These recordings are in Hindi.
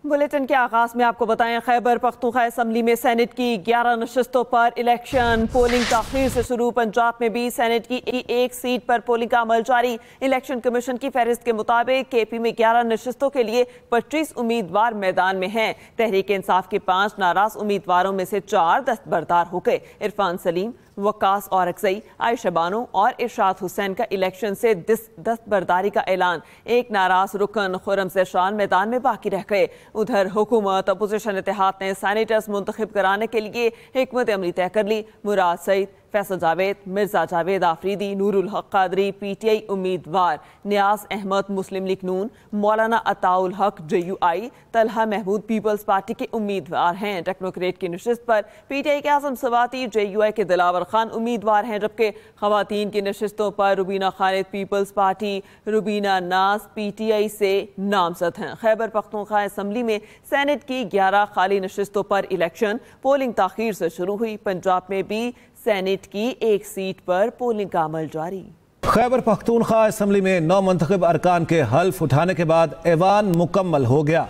बुलेटिन के आगाज में आपको बताएं, खैबर पख्तूनख्वा असम्बली में सेनेट की 11 नशिस्तों पर इलेक्शन। पोलिंग ताखीर से शुरू। पंजाब में भी सेनेट की एक सीट पर पोलिंग का अमल जारी। इलेक्शन कमीशन की फहरिस्त के मुताबिक केपी में 11 नशिस्तों के लिए 25 उम्मीदवार मैदान में हैं। तहरीक इंसाफ के 5 नाराज उम्मीदवारों में से 4 दस्तबरदार हो गए। इरफान सलीम, वक्कास औरकज़ई, आयशा बानो और इरशाद हुसैन का इलेक्शन से दस्तबरदारी का ऐलान। एक नाराज रुकन खुर्रम ज़ेशान मैदान में बाकी रह गए। उधर हुकूमत अपोजिशन इत्तेहाद ने सैनेटर्स मुंतखब कराने के लिए हिकमत अमली तय कर ली। मुराद सईद, फैसल जावेद, मिर्जा जावेद आफरीदी, नूरुल हक कादरी पीटीआई उम्मीदवार, नियाज अहमद मुस्लिम लीग नून, मौलाना Ataul Haq JUI, Talha Mahmood Peoples Party के उम्मीदवार हैं। टेक्नोक्रेट की नशिस्त पर पीटीआई के आजम सवाती JUI के दिलावर खान उम्मीदवार हैं, जबकि खवातीन की नशिस्तों पर रुबीना खालिद पीपल्स पार्टी, रुबीना नाज PTI से नामजद हैं। खैबर पख्तूनख्वा असम्बली में सेनेट की 11 खाली नशिस्तों पर इलेक्शन। पोलिंग ताखीर से शुरू हुई। पंजाब में भी सेनेट की एक सीट पर पोलिंग का अमल जारी। खैबर पख्तूनख्वा असम्बली में 9 मुंतखब अरकान के हल्फ उठाने के बाद ऐवान मुकम्मल हो गया।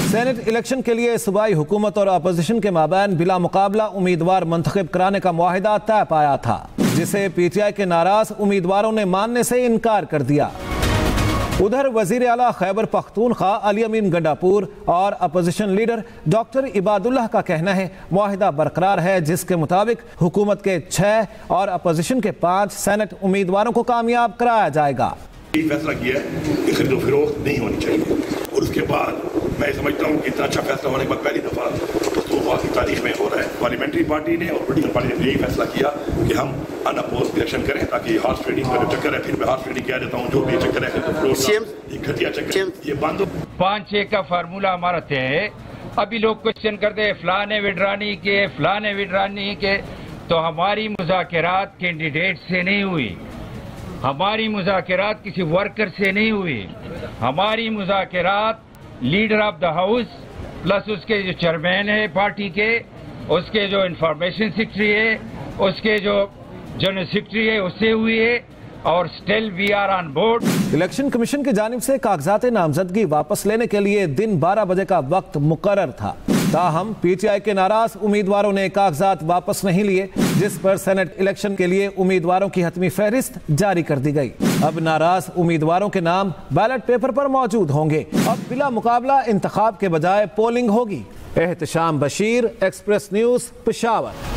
सेनेट इलेक्शन के लिए सूबाई हुकूमत और अपोजिशन के माबैन बिला मुकाबला उम्मीदवार मुंतखब कराने का मुआहिदा तय पाया था, जिसे PTI के नाराज उम्मीदवारों ने मानने से इनकार कर दिया। उधर वजीर आला खैबर पख्तूनख्वा अली अमीन गंडापुर और अपोजिशन लीडर डॉक्टर इबादुल्लाह का कहना है मुआहिदा बरकरार है, जिसके मुताबिक हुकूमत के 6 और अपोजिशन के 5 सेनेट उम्मीदवारों को कामयाब कराया जाएगा। फैसला किया कि खरीदो फरोख्त नहीं होनी चाहिए, और उसके बाद मैं समझता हूँ कि इतना अच्छा फैसला होने के बाद पहली दफा की तारीख में हो रहा है। पार्लियामेंट्री पार्टी ने और पोलिटिकल पार्टी ने यही फैसला किया कि हम अनअपोज इलेक्शन करें, ताकि हॉर्स ट्रेडिंग का जो चक्कर है, फिर मैं हॉर्स ट्रेडिंग किया जाता हूँ, जो भी चक्कर है घटिया चक्कर, ये बंद हो। 5-6 का फार्मूला हमारा तय है। अभी लोग क्वेश्चन करते हैं फलाने विड्रानी के, फलाने विड्रानी के, तो हमारी मुज़ाकरात कैंडिडेट से नहीं हुई, हमारी मुज़ाकरात किसी वर्कर से नहीं हुई, हमारी मुज़ाकरात leader of the house plus उसके जो चेयरमैन है पार्टी के, उसके जो इंफॉर्मेशन सेक्रेटरी है, उसके जो जनरल सेक्रेटरी है, उससे हुई है, और still we are on board. Election commission की जानिब से कागजात नामजदगी वापस लेने के लिए दिन 12 बजे का वक्त मुकर्रर था, ताहम PTI के नाराज उम्मीदवारों ने कागजात वापस नहीं लिए, जिस पर सेनेट इलेक्शन के लिए उम्मीदवारों की हतमी फहरिस्त जारी कर दी गई। अब नाराज उम्मीदवारों के नाम बैलेट पेपर पर मौजूद होंगे। अब बिला मुकाबला इंतखाब के बजाय पोलिंग होगी। Ehtesham Bashir, express news, Peshawar.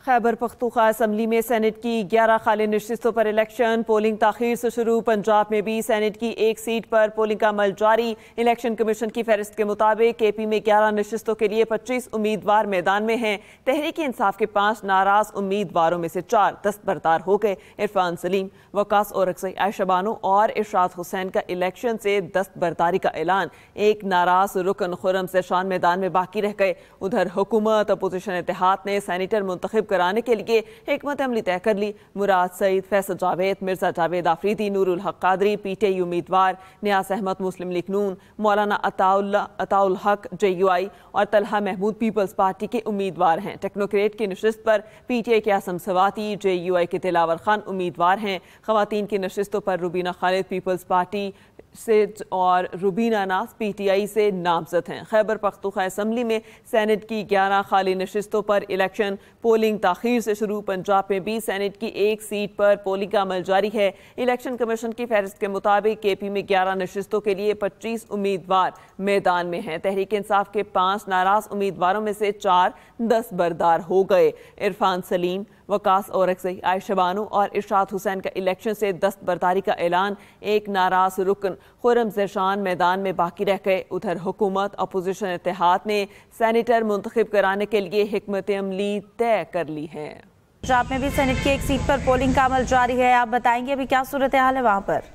Khyber Pakhtunkhwa assembly में सेनेट की 11 खाली नशिस्तों पर इलेक्शन। पोलिंग ताखीर से शुरू। पंजाब में भी सेनेट की एक सीट पर पोलिंग का अमल जारी। इलेक्शन कमीशन की फहरिस्त के मुताबिक केपी में 11 नशिस्तों के लिए 25 उम्मीदवार मैदान में हैं। तहरीक इंसाफ के 5 नाराज उम्मीदवारों में से 4 दस्तबरदार हो गए। इरफान सलीम, वक्कास औरकज़ई, आयशा बानो और इरशाद हुसैन का इलेक्शन से दस्तबरदारी का ऐलान। एक नाराज रुकन खुर्रम ज़ेशान मैदान में बाकी रह गए। उधर हुकूमत अपोजिशन इत्तेहाद ने सैनेटर मुंतखब कराने के लिए हिकमत अमली तय कर ली। मुराद सईद, फैसल जावेद, मिर्जा जावेद आफरीदी, नूरुल हक कादरी PTI उम्मीदवार, नियाज अहमद मुस्लिम लीग नून, मौलाना अताउल हक JUI और तलहा महमूद पीपल्स पार्टी के उम्मीदवार हैं। टेक्नोक्रेट की नशिस्त पर PTI के आजम सवाती, JUI के दिलावर खान उम्मीदवार हैं। खवातीन की नशिस्तों पर रुबीना खालिद पीपल्स पार्टी से और रुबीना नाज PTI से नामजद हैं। खैबर पख्तूनख्वा असम्बली में सेनेट की 11 खाली नशिस्तों पर इलेक्शन। पोलिंग ताखीर से शुरू। पंजाब में भी सेनेट की एक सीट पर पोलिंग का अमल जारी है। इलेक्शन कमीशन की फहरिस्त के मुताबिक केपी में 11 नशिस्तों के लिए 25 उम्मीदवार मैदान में हैं। तहरीक इंसाफ के 5 नाराज उम्मीदवारों में से 4 दस्तबरदार हो गए। इरफान सलीम, वक्कास औरकज़ई, आयशा बानो और इरशाद हुसैन का इलेक्शन से दस्तबरदारी का ऐलान। एक नाराज रुकन खुर्रम ज़ेशान मैदान में बाकी रह गए। उधर हुकूमत अपोजिशन इत्तेहाद ने सैनेटर मुंतखब कराने के लिए हिकमत अमली तय कर ली है। पंजाब में भी सेनेट की एक सीट पर पोलिंग का अमल जारी है। आप बताएंगे अभी क्या सूरत हाल है वहाँ पर?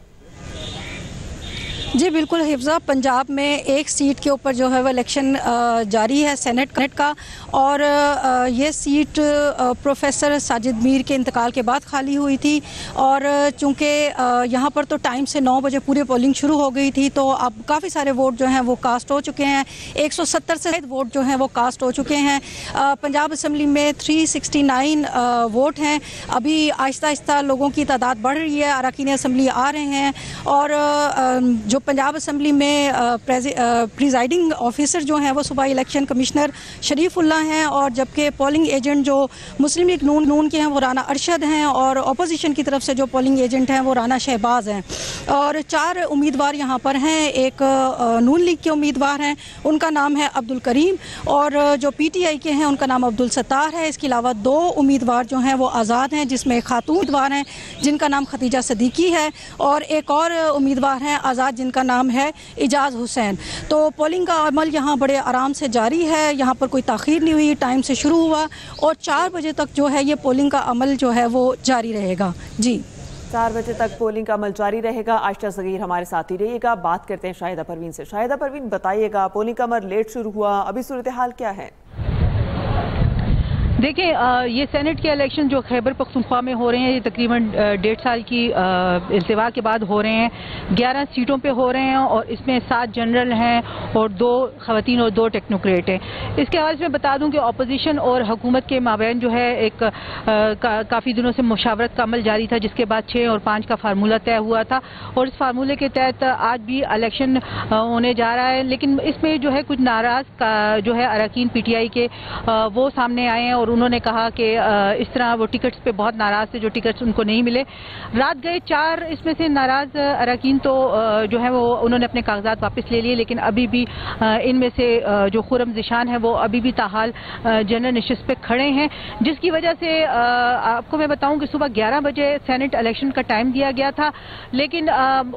जी बिल्कुल हिफ्ज़ा, पंजाब में एक सीट के ऊपर जो है वो इलेक्शन जारी है सेनेट का, और ये सीट प्रोफेसर साजिद मीर के इंतकाल के बाद खाली हुई थी, और चूँकि यहाँ पर तो टाइम से 9 बजे पूरी पोलिंग शुरू हो गई थी, तो अब काफ़ी सारे वोट जो हैं वो कास्ट हो चुके हैं। 170 से ज़्यादा वोट जो हैं वो कास्ट हो चुके हैं। पंजाब असम्बली में 369 वोट हैं। अभी आहिस्ता आहिस्ता लोगों की तादाद बढ़ रही है, अरकान असम्बली आ रहे हैं, और जो पंजाब असम्बली में प्रिजाइडिंग ऑफिसर जो हैं वो सूबाई इलेक्शन कमिश्नर शरीफुल्लाह हैं, और जबकि पोलिंग एजेंट जो मुस्लिम लीग नून के हैं वो राना अरशद हैं, और अपोजिशन की तरफ से जो पोलिंग एजेंट हैं वो राना शहबाज हैं। और 4 उम्मीदवार यहाँ पर हैं। एक नून लीग के उम्मीदवार हैं, उनका नाम है अब्दुल करीम, और जो PTI के हैं उनका नाम अब्दुल सत्तार है। इसके अलावा 2 उम्मीदवार जो हैं वो आज़ाद हैं, जिसमें खातून उम्मीदवार हैं जिनका नाम खतीजा सदीकी है, और एक और उम्मीदवार हैं आज़ाद जिनका नाम है इजाज़ हुसैन। तो पोलिंग का अमल यहाँ बड़े आराम से जारी है, यहाँ पर कोई ताख़ीर नहीं हुई, टाइम से शुरू हुआ और 4 बजे तक जो है ये पोलिंग का अमल जो है वो जारी रहेगा। जी 4 बजे तक पोलिंग का अमल जारी रहेगा। आयशा सगीर हमारे साथ ही रहिएगा। बात करते हैं शाहिदा परवीन से। शाहिदा परवीन, बताइएगा, पोलिंग का अमल लेट शुरू हुआ, अभी सूरत हाल क्या है? देखिए, ये सेनेट के इलेक्शन जो खैबर पख्तूनख्वा में हो रहे हैं, ये तकरीबन 1.5 साल की इल्तिवा के बाद हो रहे हैं। 11 सीटों पे हो रहे हैं और इसमें 7 जनरल हैं और 2 खवातीन और 2 टेक्नोक्रेट हैं। इसके हवाले से मैं बता दूं कि अपोजिशन और हुकूमत के माबैन जो है एक काफ़ी दिनों से मुशावरत का अमल जारी था, जिसके बाद 6 और 5 का फार्मूला तय हुआ था, और इस फार्मूले के तहत आज भी इलेक्शन होने जा रहा है। लेकिन इसमें जो है कुछ नाराज़ जो है अरकान PTI के वो सामने आए हैं और उन्होंने कहा कि इस तरह वो टिकट्स पे बहुत नाराज थे, जो टिकट्स उनको नहीं मिले। रात गए 4 इसमें से नाराज अरकान तो जो है वो उन्होंने अपने कागजात वापस ले लिए, लेकिन अभी भी इनमें से जो खुरम ज़िशान है वो अभी भी ताहाल जनरल नशिस्त पे खड़े हैं, जिसकी वजह से आपको मैं बताऊं कि सुबह 11 बजे सेनेट इलेक्शन का टाइम दिया गया था, लेकिन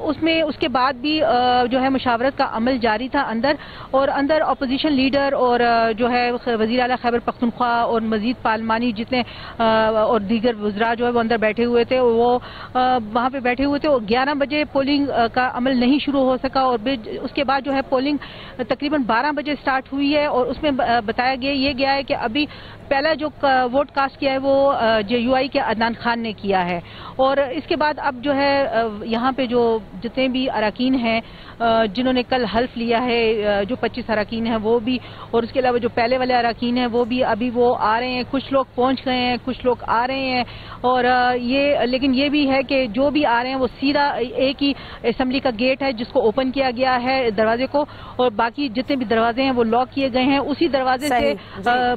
उसमें उसके बाद भी जो है मुशावरत का अमल जारी था अंदर, और अंदर अपोजिशन लीडर और जो है वज़ीर आला खैबर पख्तूनख्वा और मजीद पार्लिमानी जितने और दीगर वज़रा जो है वो अंदर बैठे हुए थे, वो वहाँ पे बैठे हुए थे। और 11 बजे पोलिंग का अमल नहीं शुरू हो सका, और उसके बाद जो है पोलिंग तकरीबन 12 बजे स्टार्ट हुई है, और उसमें बताया गया है कि अभी पहला जो वोट कास्ट किया है वो JUI के अदनान खान ने किया है, और इसके बाद अब जो है यहाँ पे जो जितने भी अरकान हैं जिन्होंने कल हल्फ लिया है, जो 25 अरकान हैं वो भी, और उसके अलावा जो पहले वाले अरकान हैं वो भी अभी वो आ रहे हैं। कुछ लोग पहुँच गए हैं, कुछ लोग आ रहे हैं, और लेकिन ये भी है कि जो भी आ रहे हैं वो सीधा एक ही असम्बली का गेट है जिसको ओपन किया गया है दरवाजे को, और बाकी जितने भी दरवाजे हैं वो लॉक किए गए हैं। उसी दरवाजे से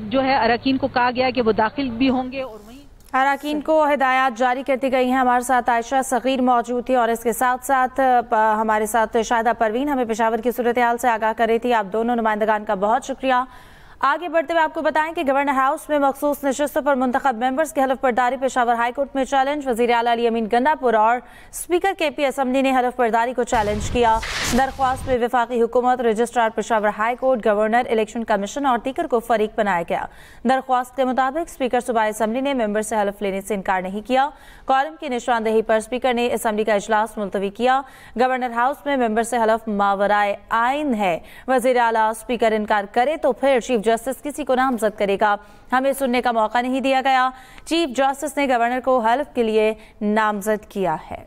जो है अरकान को कहा गया है कि वो दाखिल भी होंगे, और वहीं अरकान को हिदायत जारी करती गई हैं। हमारे साथ आयशा सगीर मौजूद थी, और इसके साथ साथ हमारे साथ शाहिदा परवीन हमें पेशावर की सूरत हाल से आगाह कर रही थी। आप दोनों नुमाइंदगान का बहुत शुक्रिया। आगे बढ़ते हुए आपको बताएं कि गवर्नर हाउस में मखसूस नशिस्तों पर मुंतखब मेंबर्स की हलफ बर्दारी पेशावर हाईकोर्ट में चैलेंज। वज़ीर आला अली अमीन गंडापुर और स्पीकर KP असम्बली ने हलफ बर्दारी को चैलेंज किया। दरख्वास्त में वफाकी हुकूमत, registrar Peshawar high court, governor, election commission और दीगर को फरीक बनाया गया। दरख्वास्त के मुताबिक स्पीकर सूबाई असम्बली ने मेंबर से हलफ लेने से इनकार नहीं किया। कॉलम की निशानदेही पर स्पीकर ने असम्बली का इजलास मुलतवी किया। गवर्नर हाउस में मेंबर से हलफ मावराए आइन है। वज़ीर आला स्पीकर इनकार करे तो फिर चीफ जस्टिस किसी को नामजद करेगा। हमें सुनने का मौका नहीं दिया गया। चीफ जस्टिस ने गवर्नर को हल्फ के लिए नामजद किया है।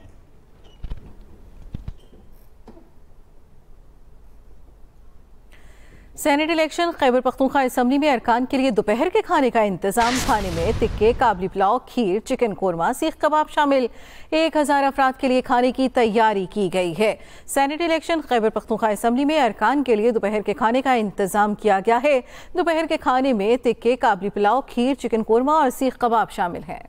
Senate election Khyber Pakhtunkhwa assembly में अरकान के लिए दोपहर के खाने का इंतजाम। खाने में तिक्के, काबली पुलाव, खीर, चिकन कोरमा, सीख कबाब शामिल 1000 अफराद के लिए खाने की तैयारी की गई है। Senate election Khyber Pakhtunkhwa assembly में अरकान के लिए दोपहर के खाने का इंतजाम किया गया है। दोपहर के खाने में तिक्के, काबली पुलाव, खीर, चिकन कोरमा और सीख कबाब शामिल हैं।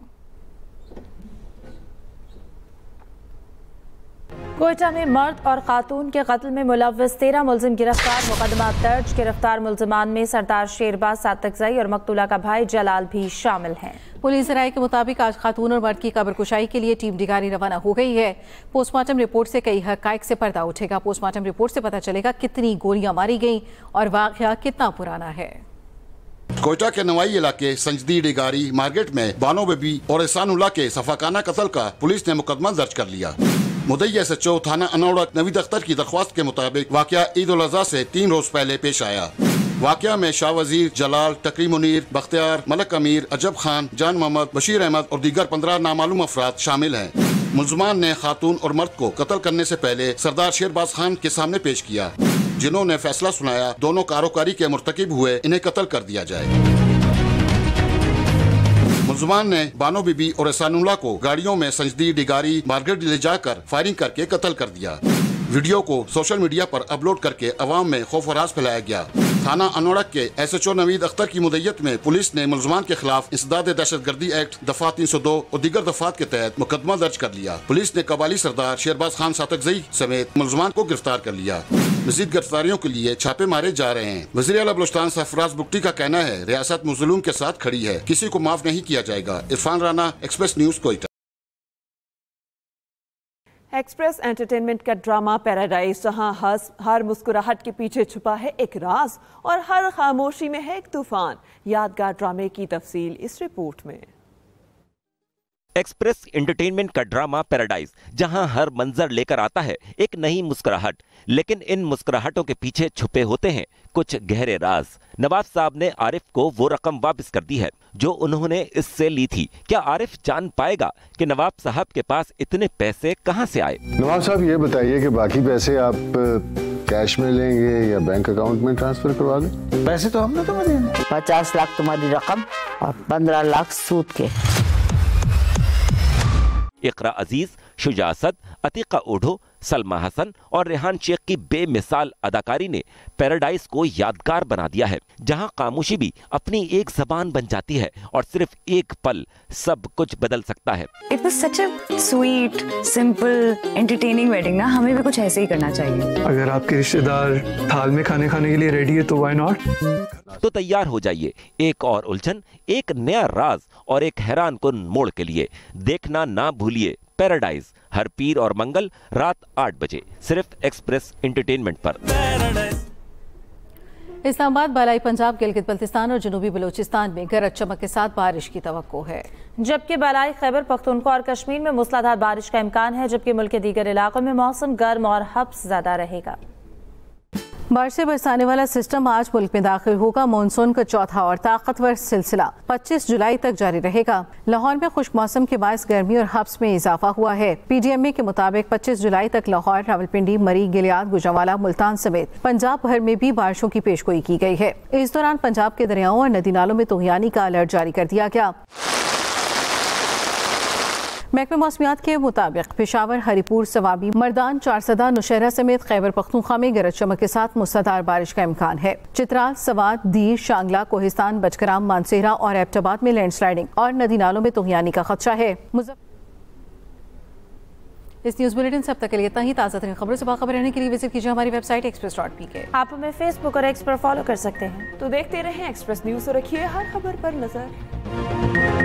कोयटा में मर्द और खातून के कत्ल में मुलव्वस 13 मुलजिम गिरफ्तार। मुकदमा दर्ज। गिरफ्तार मुलजिमान में सरदार शेरबाज सातकजई और मकतूला का भाई जलाल भी शामिल हैं। पुलिस राय के मुताबिक आज खातून और मर्द की कब्र कुशाई के लिए टीम डिगारी रवाना हो गई है। पोस्टमार्टम रिपोर्ट से कई हकाइक से पर्दा उठेगा। पोस्टमार्टम रिपोर्ट से पता चलेगा कितनी गोलियां मारी गई और वाकया कितना पुराना है। कोयटा के नवाई इलाके संजदी डिगारी मार्केट में बानो बेबी और एहसानुल्लाह के सफाकाना कत्ल का पुलिस ने मुकदमा दर्ज कर लिया। मुद्दई SHO थाना अनौड़ा नवीद अख्तर की दरख्वास्त के मुताबिक वाकया ईद उल अज़हा से 3 रोज पहले पेश आया। वाकया में शाह वजीर, जलाल, टकरी मुनीर, बख्तियार, मलक अमीर, अजब खान, जान मोहम्मद, बशीर अहमद और दीगर 15 नामालूम अफराद शामिल हैं। मुलजमान ने खातून और मर्द को कत्ल करने से पहले सरदार शेरबाज खान के सामने पेश किया, जिन्होंने फैसला सुनाया दोनों कारोकारी के मुर्तकिब हुए, इन्हें कत्ल कर दिया जाए। मुलजमान ने बानो बीबी और एहसानुल्लाह को गाड़ियों में संजदी डिगारी मार्केट ले जाकर फायरिंग करके कत्ल कर दिया। वीडियो को सोशल मीडिया पर अपलोड करके अवाम में खौफ और राज फैलाया गया। थाना अनोड़क के SHO नवीद अख्तर की मुद्दत में पुलिस ने मुलजमान के खिलाफ इंसदाद दहशतगर्दी एक्ट दफा 302 और दीगर दफात के तहत मुकदमा दर्ज कर लिया। पुलिस ने कबाली सरदार शेरबाज खान सातकजई समेत मुलजमान को गिरफ्तार कर लिया। मजीद गिरफ्तारियों के लिए छापे मारे जा रहे हैं। वज़ीर आला बलूचिस्तान सरफराज बुगटी का कहना है, रियासत मज़लूम के साथ खड़ी है, किसी को माफ नहीं किया जाएगा। Irfan Rana, express news, Quetta. Express entertainment का ड्रामा पैराडाइज, जहां हर मुस्कुराहट के पीछे छुपा है एक राज और हर खामोशी में है एक तूफान। यादगार ड्रामे की तफसील इस रिपोर्ट में। एक्सप्रेस एंटरटेनमेंट का ड्रामा पैराडाइज, जहां हर मंजर लेकर आता है एक नई मुस्कुराहट, लेकिन इन मुस्कुराहटों के पीछे छुपे होते हैं कुछ गहरे राज। नवाब साहब ने आरिफ को वो रकम वापस कर दी है जो उन्होंने इससे ली थी। क्या आरिफ जान पाएगा कि नवाब साहब के पास इतने पैसे कहां से आए? नवाब साहब ये बताइए कि बाकी पैसे आप कैश में लेंगे या बैंक अकाउंट में ट्रांसफर करवा दें? पैसे तो हमने तुम्हें दिए। 50 लाख तुम्हारी रकम और 15 लाख सूद के। इकरा अजीज, शुजा असद, अतीका ओढो, सलमा हसन और रेहान शेख की बेमिसाल अदाकारी ने पैराडाइज को यादगार बना दिया है, जहां खामोशी भी अपनी एक जबान बन जाती है और सिर्फ एक पल सब कुछ बदल सकता है। It was such a sweet, simple, entertaining wedding ना, हमें भी कुछ ऐसे ही करना चाहिए। अगर आपके रिश्तेदार थाल में खाने के लिए रेडी है तो व्हाई नॉट? तो तैयार हो जाइए एक और उलझन, एक नया राज और एक हैरान कुन मोड़ के लिए। देखना ना भूलिए पैराडाइज, हर पीर और मंगल रात 8 बजे, सिर्फ एक्सप्रेस एंटरटेनमेंट पर। इस्लामाबाद, बालाई पंजाब, गिलगित बल्तिस्तान और जनूबी बलूचिस्तान में गरज चमक के साथ बारिश की तवक्को है, जबकि बालाई खैबर पख्तूनख्वा और कश्मीर में मूसलाधार बारिश का इम्कान है, जबकि मुल्क के दीगर इलाकों में मौसम गर्म और हब्स ज्यादा रहेगा। बारिश से बरसाने वाला सिस्टम आज मुल्क में दाखिल होगा। मानसून का चौथा और ताकतवर सिलसिला 25 जुलाई तक जारी रहेगा। लाहौर में खुश्क मौसम के बायस गर्मी और हब्स में इजाफा हुआ है। PDMA के मुताबिक 25 जुलाई तक लाहौर, रावलपिंडी, मरी, गिलियाद, गुजरांवाला, मुल्तान समेत पंजाब भर में भी बारिशों की पेशगोई की गई है। इस दौरान पंजाब के दरियाओं और नदी नालों में तुगयानी का अलर्ट जारी कर दिया गया। महकमे मौसमियात के मुताबिक पेशावर, हरिपुर, सवाबी, मर्दान, चारसदा, नौशहरा समेत खैबर पख्तूनख्वा में गरज चमक के साथ मूसलाधार बारिश का इम्कान है। चित्राल, सवात, दीर, शांगला, कोहिस्तान, बचग्राम, मानसेरा और एबटाबाद में लैंडस्लाइडिंग और नदी नालों में तुगयानी का खदशा है। इस न्यूज बुलेटिन से अब तक के लिए इतना ही। ताज़ा तरीन खबरों से बाखबर रहने के लिए विजिट कीजिए हमारी वेबसाइट express.pk। आप हमें फेसबुक और एक्स पर फॉलो कर सकते हैं। तो देखते रहें एक्सप्रेस न्यूज और रखिए हर खबर पर नजर।